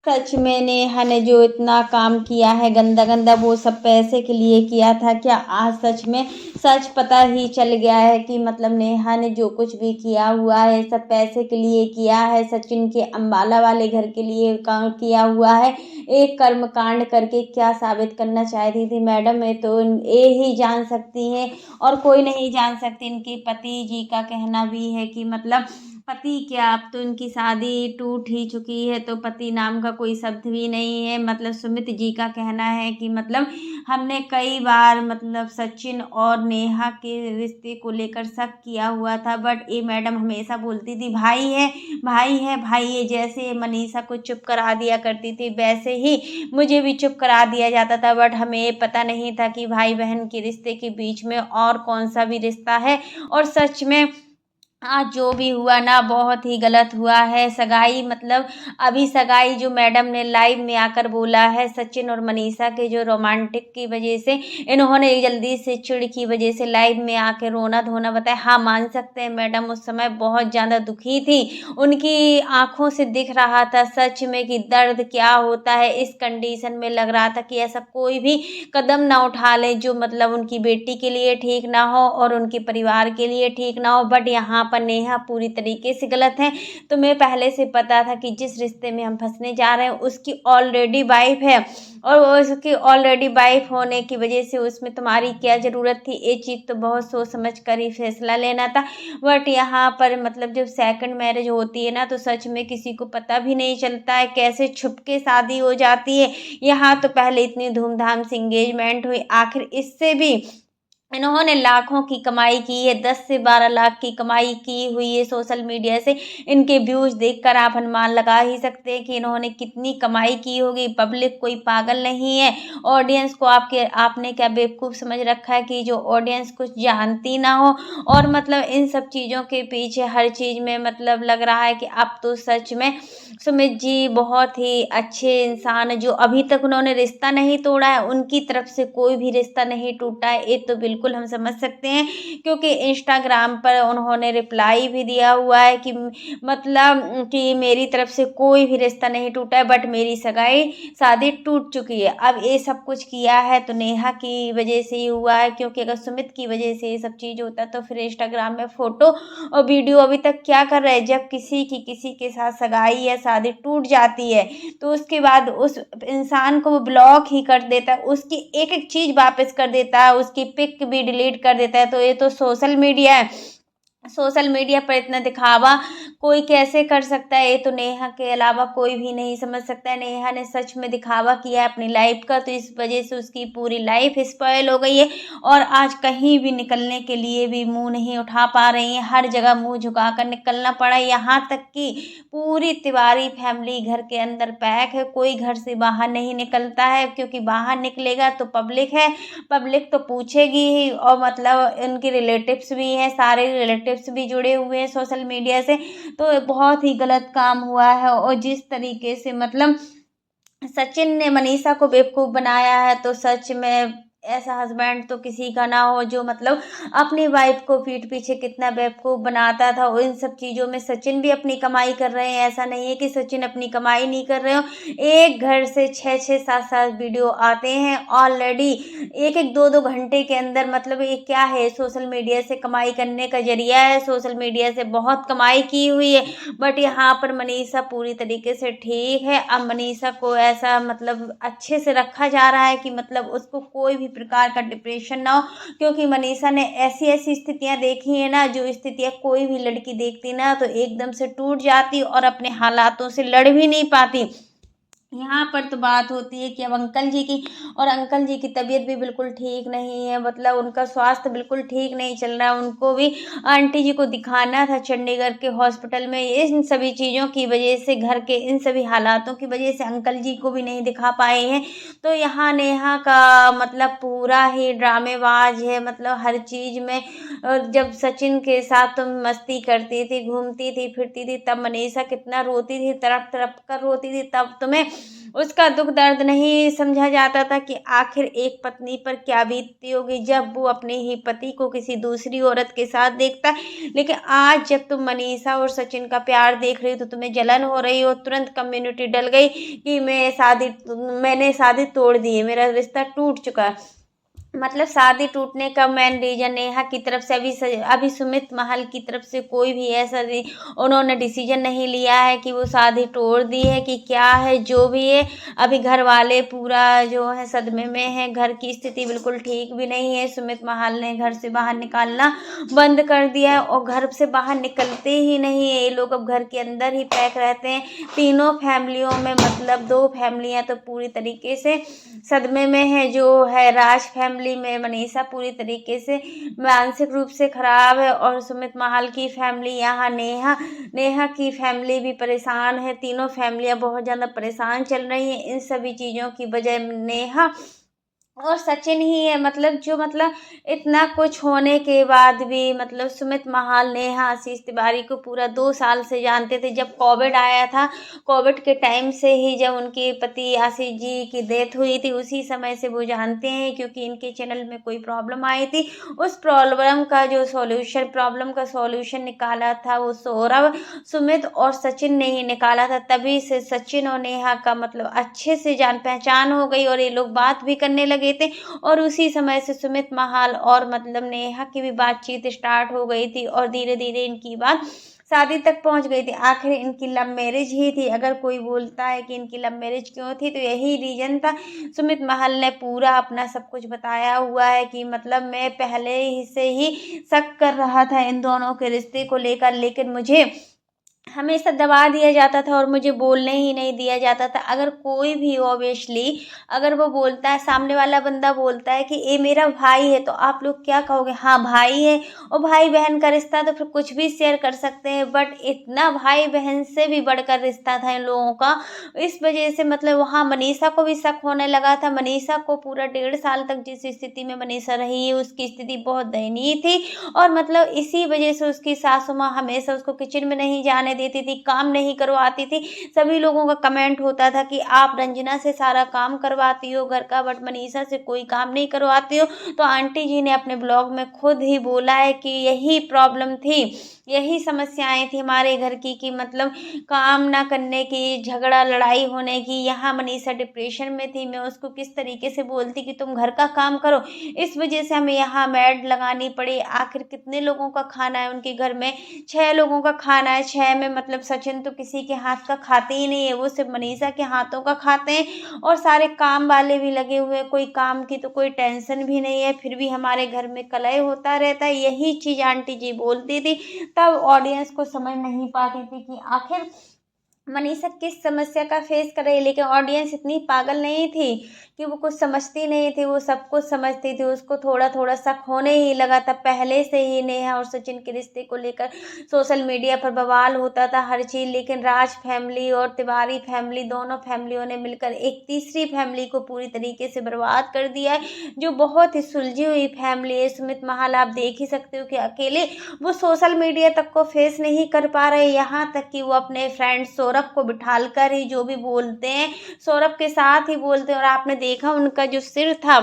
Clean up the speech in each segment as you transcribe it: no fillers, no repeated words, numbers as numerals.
सच में नेहा ने जो इतना काम किया है गंदा गंदा, वो सब पैसे के लिए किया था क्या? आज सच में सच पता ही चल गया है कि मतलब नेहा ने जो कुछ भी किया हुआ है सब पैसे के लिए किया है। सचिन के अंबाला वाले घर के लिए काम किया हुआ है। एक कर्म कांड करके क्या साबित करना चाहती थी मैडम? ये तो ये ही जान सकती हैं और कोई नहीं जान सकती। इनके पति जी का कहना भी है कि मतलब पति क्या, अब तो इनकी शादी टूट ही चुकी है तो पति नाम का कोई शब्द भी नहीं है। मतलब सुमित जी का कहना है कि मतलब हमने कई बार मतलब सचिन और नेहा के रिश्ते को लेकर शक किया हुआ था, बट ये मैडम हमेशा बोलती थी भाई है भाई है भाई है। जैसे मनीषा को चुप करा दिया करती थी वैसे ही मुझे भी चुप करा दिया जाता था, बट हमें ये पता नहीं था कि भाई बहन के रिश्ते के बीच में और कौन सा भी रिश्ता है। और सच में आज जो भी हुआ ना बहुत ही गलत हुआ है। सगाई मतलब अभी सगाई जो मैडम ने लाइव में आकर बोला है सचिन और मनीषा के जो रोमांटिक की वजह से इन्होंने जल्दी से चिढ़ की वजह से लाइव में आकर रोना धोना बताया। हाँ मान सकते हैं मैडम उस समय बहुत ज़्यादा दुखी थी, उनकी आंखों से दिख रहा था सच में कि दर्द क्या होता है। इस कंडीशन में लग रहा था कि ऐसा कोई भी कदम ना उठा ले जो मतलब उनकी बेटी के लिए ठीक ना हो और उनके परिवार के लिए ठीक ना हो। बट यहाँ पर नेहा पूरी तरीके से गलत है। तुम्हें पहले से पता था कि जिस रिश्ते में हम फंसने जा रहे हैं उसकी ऑलरेडी वाइफ है और उसकी ऑलरेडी वाइफ होने की वजह से उसमें तुम्हारी क्या ज़रूरत थी? ये चीज़ तो बहुत सोच समझ कर ही फैसला लेना था। बट यहाँ पर मतलब जब सेकंड मैरिज होती है ना तो सच में किसी को पता भी नहीं चलता है कैसे छुप के शादी हो जाती है। यहाँ तो पहले इतनी धूमधाम से इंगेजमेंट हुई, आखिर इससे भी इन्होंने लाखों की कमाई की है, 10 से 12 लाख की कमाई की हुई है सोशल मीडिया से। इनके व्यूज देखकर आप अनुमान लगा ही सकते हैं कि इन्होंने कितनी कमाई की होगी। पब्लिक कोई पागल नहीं है। ऑडियंस को आपने क्या बेवकूफ़ समझ रखा है कि जो ऑडियंस कुछ जानती ना हो? और मतलब इन सब चीज़ों के पीछे हर चीज़ में मतलब लग रहा है कि अब तो सच में सुमित जी बहुत ही अच्छे इंसान है। जो अभी तक उन्होंने रिश्ता नहीं तोड़ा है, उनकी तरफ से कोई भी रिश्ता नहीं टूटा है, ये तो बिल्कुल हम समझ सकते हैं। क्योंकि इंस्टाग्राम पर उन्होंने रिप्लाई भी दिया हुआ है कि मतलब कि मेरी तरफ से कोई भी रिश्ता नहीं टूटा है बट मेरी सगाई शादी टूट चुकी है। अब ये सब कुछ किया है तो नेहा की वजह से ही हुआ है, क्योंकि अगर सुमित की वजह से ये सब चीज़ होता तो फिर इंस्टाग्राम में फ़ोटो और वीडियो अभी तक क्या कर रहे हैं? जब किसी के साथ सगाई या शादी टूट जाती है तो उसके बाद उस इंसान को वो ब्लॉक ही कर देता है, उसकी एक एक चीज़ वापस कर देता है, उसकी पिक भी डिलीट कर देता है। तो ये तो सोशल मीडिया है। सोशल मीडिया पर इतना दिखावा कोई कैसे कर सकता है? ये तो नेहा के अलावा कोई भी नहीं समझ सकता है। नेहा ने सच में दिखावा किया है अपनी लाइफ का, तो इस वजह से उसकी पूरी लाइफ स्पॉइल हो गई है और आज कहीं भी निकलने के लिए भी मुंह नहीं उठा पा रही है। हर जगह मुंह झुकाकर निकलना पड़ा। यहाँ तक कि पूरी तिवारी फैमिली घर के अंदर पैक है, कोई घर से बाहर नहीं निकलता है, क्योंकि बाहर निकलेगा तो पब्लिक है, पब्लिक तो पूछेगी ही। और मतलब इनके रिलेटिव्स भी हैं, सारे रिलेटिव्स भी जुड़े हुए हैं सोशल मीडिया से। तो बहुत ही गलत काम हुआ है। और जिस तरीके से मतलब सचिन ने मनीषा को बेवकूफ़ बनाया है तो सच में ऐसा हस्बैंड तो किसी का ना हो जो मतलब अपनी वाइफ को पीठ पीछे कितना बेवकूफ़ बनाता था। और इन सब चीज़ों में सचिन भी अपनी कमाई कर रहे हैं, ऐसा नहीं है कि सचिन अपनी कमाई नहीं कर रहे हो। एक घर से 6-6 7-7 वीडियो आते हैं ऑलरेडी, एक एक 2-2 घंटे के अंदर। मतलब ये क्या है? सोशल मीडिया से कमाई करने का जरिया है, सोशल मीडिया से बहुत कमाई की हुई है। बट यहाँ पर मनीषा पूरी तरीके से ठीक है। अब मनीषा को ऐसा मतलब अच्छे से रखा जा रहा है कि मतलब उसको कोई भी प्रकार का डिप्रेशन ना हो, क्योंकि मनीषा ने ऐसी ऐसी स्थितियां देखी है ना, जो स्थितियां कोई भी लड़की देखती ना तो एकदम से टूट जाती और अपने हालातों से लड़ भी नहीं पाती। यहाँ पर तो बात होती है कि अब अंकल जी की, और अंकल जी की तबीयत भी बिल्कुल ठीक नहीं है, मतलब उनका स्वास्थ्य बिल्कुल ठीक नहीं चल रहा है। उनको भी आंटी जी को दिखाना था चंडीगढ़ के हॉस्पिटल में। इन सभी चीज़ों की वजह से, घर के इन सभी हालातों की वजह से अंकल जी को भी नहीं दिखा पाए हैं। तो यहाँ नेहा का मतलब पूरा ही ड्रामेबाज है, मतलब हर चीज़ में। जब सचिन के साथ तुम मस्ती करती थी, घूमती थी फिरती थी, तब मनीषा कितना रोती थी, तड़प तड़प कर रोती थी। तब तुम्हें उसका दुख दर्द नहीं समझा जाता था कि आखिर एक पत्नी पर क्या बीतती होगी जब वो अपने ही पति को किसी दूसरी औरत के साथ देखता है। लेकिन आज जब तुम मनीषा और सचिन का प्यार देख रही हो तो तुम्हें जलन हो रही हो, तुरंत कम्युनिटी डल गई कि मैंने शादी तोड़ दी है, मेरा रिश्ता टूट चुका है। मतलब शादी टूटने का मेन रीजन नेहा की तरफ से अभी सुमित महल की तरफ से कोई भी ऐसा उन्होंने डिसीजन नहीं लिया है कि वो शादी तोड़ दी है कि क्या है, जो भी है अभी घर वाले पूरा जो है सदमे में है। घर की स्थिति बिल्कुल ठीक भी नहीं है। सुमित महल ने घर से बाहर निकालना बंद कर दिया है और घर से बाहर निकलते ही नहीं है। ये लोग अब घर के अंदर ही पैक रहते हैं। तीनों फैमिलियों में मतलब 2 फैमिलियां तो पूरी तरीके से सदमे में है। जो है राज फैमिली में मनीषा पूरी तरीके से मानसिक रूप से खराब है और सुमित महल की फैमिली यहाँ नेहा की फैमिली भी परेशान है। तीनों फैमिलियाँ बहुत ज़्यादा परेशान चल रही हैं। इन सभी चीज़ों की वजह नेहा और सचिन ही है। मतलब इतना कुछ होने के बाद भी मतलब सुमित महाल नेहा आशीष तिवारी को पूरा 2 साल से जानते थे। जब कोविड आया था, कोविड के टाइम से ही जब उनके पति आशीष जी की डेथ हुई थी उसी समय से वो जानते हैं, क्योंकि इनके चैनल में कोई प्रॉब्लम आई थी। उस प्रॉब्लम का सॉल्यूशन निकाला था वो सौरभ, सुमित और सचिन ने ही निकाला था। तभी से सचिन और नेहा का मतलब अच्छे से जान पहचान हो गई और ये लोग बात भी करने लगे थे। और उसी समय से सुमित महाल और मतलब नेहा की भी बातचीत स्टार्ट हो गई थी और धीरे धीरे इनकी बात शादी तक पहुंच गई थी। आखिर इनकी लव मैरिज ही थी। अगर कोई बोलता है कि इनकी लव मैरिज क्यों थी तो यही रीजन था। सुमित महल ने पूरा अपना सब कुछ बताया हुआ है कि मतलब मैं पहले ही से ही शक कर रहा था इन दोनों के रिश्ते को लेकर, लेकिन मुझे हमेशा दबा दिया जाता था और मुझे बोलने ही नहीं दिया जाता था। अगर कोई भी ऑब्वियसली अगर वो बोलता है, सामने वाला बंदा बोलता है कि ये मेरा भाई है, तो आप लोग क्या कहोगे? हाँ भाई है, और भाई बहन का रिश्ता तो फिर कुछ भी शेयर कर सकते हैं। बट इतना भाई बहन से भी बढ़कर रिश्ता था इन लोगों का। इस वजह से मतलब वहाँ मनीषा को भी शक होने लगा था। मनीषा को पूरा 1.5 साल तक जिस स्थिति में मनीषा रही है उसकी स्थिति बहुत दयनीय थी। और मतलब इसी वजह से उसकी सासू माँ हमेशा उसको किचन में नहीं जाने देती थी, काम नहीं करवाती थी। सभी लोगों का कमेंट होता था कि आप रंजना से सारा काम करवाती हो घर का, बट मनीषा से कोई काम नहीं करवाती हो। तो आंटी जी ने अपने ब्लॉग में खुद ही बोला है कि यही प्रॉब्लम थी, यही समस्याएं थी हमारे घर की, कि मतलब काम ना करने की, झगड़ा लड़ाई होने की। यहाँ मनीषा डिप्रेशन में थी, मैं उसको किस तरीके से बोलती कि तुम घर का काम करो, इस वजह से हमें यहाँ मैड लगानी पड़ी। आखिर कितने लोगों का खाना है उनके घर में? 6 लोगों का खाना है। 6 में मतलब सचिन तो किसी के हाथ का खाते ही नहीं है, वो सिर्फ मनीषा के हाथों का खाते हैं। और सारे काम वाले भी लगे हुए हैं, कोई काम की तो कोई टेंशन भी नहीं है, फिर भी हमारे घर में कलह होता रहता है। यही चीज़ आंटी जी बोलती थी। तब ऑडियंस को समझ नहीं पाती थी कि आखिर मनीषा किस समस्या का फेस कर रही है। लेकिन ऑडियंस इतनी पागल नहीं थी कि वो कुछ समझती नहीं थी, वो सब कुछ समझती थी। उसको थोड़ा थोड़ा शक होने ही लगा था। पहले से ही नेहा और सचिन के रिश्ते को लेकर सोशल मीडिया पर बवाल होता था हर चीज़। लेकिन राज फैमिली और तिवारी फैमिली दोनों फैमिलियों ने मिलकर एक तीसरी फैमिली को पूरी तरीके से बर्बाद कर दिया है, जो बहुत ही सुलझी हुई फैमिली है। सुमित महाल आप देख ही सकते हो कि अकेले वो सोशल मीडिया तक को फेस नहीं कर पा रहे। यहाँ तक कि वो अपने फ्रेंड सौरभ को बिठाल कर ही जो भी बोलते हैं सौरभ के साथ ही बोलते हैं। और आपने देखा उनका जो सिर था,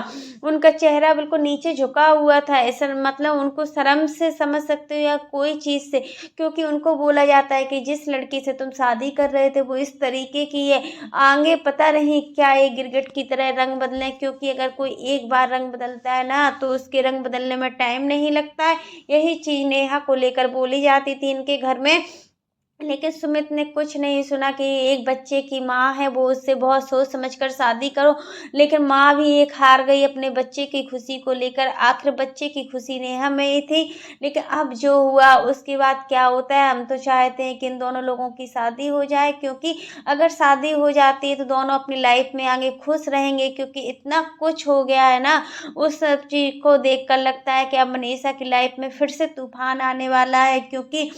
उनका चेहरा बिल्कुल नीचे झुका हुआ था। ऐसा मतलब उनको शर्म से समझ सकते हो या कोई चीज़ से, क्योंकि उनको बोला जाता है कि जिस लड़की से तुम शादी कर रहे थे वो इस तरीके की है, आगे पता नहीं क्या ये गिरगिट की तरह रंग बदले। क्योंकि अगर कोई एक बार रंग बदलता है ना तो उसके रंग बदलने में टाइम नहीं लगता है। यही चीज़ नेहा को लेकर बोली जाती थी इनके घर में। लेकिन सुमित ने कुछ नहीं सुना कि एक बच्चे की माँ है, वो उससे बहुत सोच समझकर शादी करो। लेकिन माँ भी एक हार गई अपने बच्चे की खुशी को लेकर। आखिर बच्चे की खुशी नेहा में ही थी। लेकिन अब जो हुआ उसके बाद क्या होता है, हम तो चाहते हैं कि इन दोनों लोगों की शादी हो जाए, क्योंकि अगर शादी हो जाती है तो दोनों अपनी लाइफ में आगे खुश रहेंगे। क्योंकि इतना कुछ हो गया है ना, उस सब चीज़ को देख कर लगता है कि अब मनीषा की लाइफ में फिर से तूफान आने वाला है। क्योंकि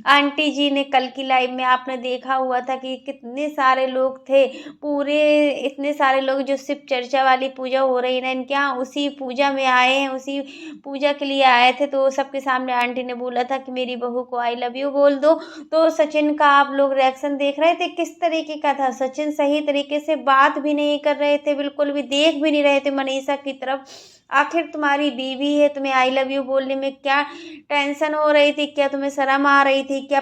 आंटी जी ने कल की की लाइव में आपने देखा हुआ था कि कितने सारे लोग थे, पूरे इतने सारे लोग जो सिर्फ चर्चा वाली पूजा हो रही है इनके यहाँ, उसी पूजा में आए हैं, उसी पूजा के लिए आए थे। तो सबके सामने आंटी ने बोला था कि मेरी बहू को आई लव यू बोल दो। तो सचिन का आप लोग रिएक्शन देख रहे थे किस तरीके का था। सचिन सही तरीके से बात भी नहीं कर रहे थे, बिल्कुल भी देख भी नहीं रहे थे मनीषा की तरफ। आखिर तुम्हारी बीवी है, तुम्हें आई लव यू बोलने में क्या टेंशन हो रही थी? क्या तुम्हें शर्म आ रही थी? क्या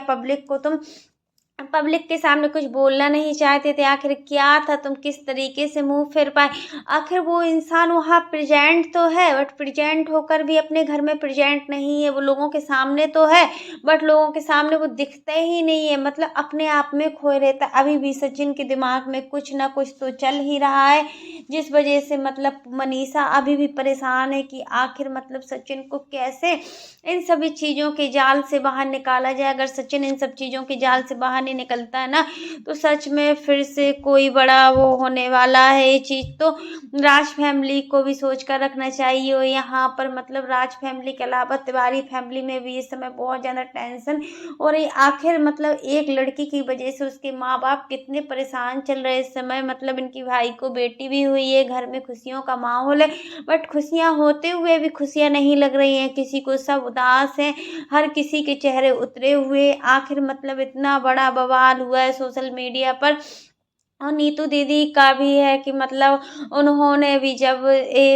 पब्लिक के सामने कुछ बोलना नहीं चाहते थे? आखिर क्या था? तुम किस तरीके से मुंह फेर पाए? आखिर वो इंसान वहाँ प्रेजेंट तो है, बट प्रेजेंट होकर भी अपने घर में प्रेजेंट नहीं है। वो लोगों के सामने तो है, बट लोगों के सामने वो दिखता ही नहीं है, मतलब अपने आप में खोए रहता है। अभी भी सचिन के दिमाग में कुछ ना कुछ तो चल ही रहा है, जिस वजह से मतलब मनीषा अभी भी परेशान है कि आखिर मतलब सचिन को कैसे इन सभी चीज़ों के जाल से बाहर निकाला जाए। अगर सचिन इन सब चीज़ों के जाल से बाहर नहीं निकलता है ना, तो सच में फिर से कोई बड़ा वो होने वाला है। ये चीज़ तो राज फैमिली को भी सोच कर रखना चाहिए। और यहाँ पर मतलब राज फैमिली के अलावा तिवारी फैमिली में भी इस समय बहुत ज़्यादा टेंशन। और ये आखिर मतलब एक लड़की की वजह से उसके माँ बाप कितने परेशान चल रहे इस समय। मतलब इनकी भाई को बेटी भी हुई है, घर में खुशियों का माहौल है, बट खुशियाँ होते हुए भी खुशियाँ नहीं लग रही हैं किसी को। सब उदास हैं, हर किसी के चेहरे उतरे हुए। आखिर मतलब इतना बड़ा बवाल हुआ है सोशल मीडिया पर। और नीतू दीदी का भी है कि मतलब उन्होंने भी जब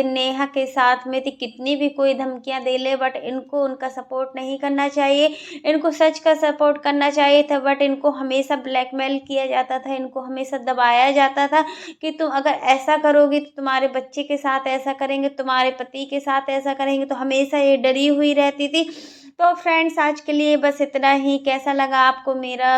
नेहा के साथ में थी कितनी भी कोई धमकियां दे ले, बट इनको उनका सपोर्ट नहीं करना चाहिए, इनको सच का सपोर्ट करना चाहिए था। बट इनको हमेशा ब्लैकमेल किया जाता था, इनको हमेशा दबाया जाता था कि तुम अगर ऐसा करोगी तो तुम्हारे बच्चे के साथ ऐसा करेंगे, तुम्हारे पति के साथ ऐसा करेंगे। तो हमेशा ये डरी हुई रहती थी। तो फ्रेंड्स आज के लिए बस इतना ही। कैसा लगा आपको मेरा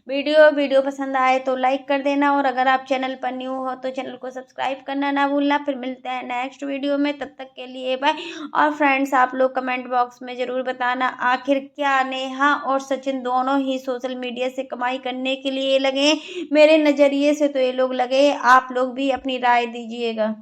वीडियो पसंद आए तो लाइक कर देना, और अगर आप चैनल पर न्यू हो तो चैनल को सब्सक्राइब करना ना भूलना। फिर मिलते हैं नेक्स्ट वीडियो में, तब तक के लिए बाय। और फ्रेंड्स आप लोग कमेंट बॉक्स में ज़रूर बताना आखिर क्या नेहा और सचिन दोनों ही सोशल मीडिया से कमाई करने के लिए लगे। मेरे नज़रिए से तो ये लोग लगे, आप लोग भी अपनी राय दीजिएगा।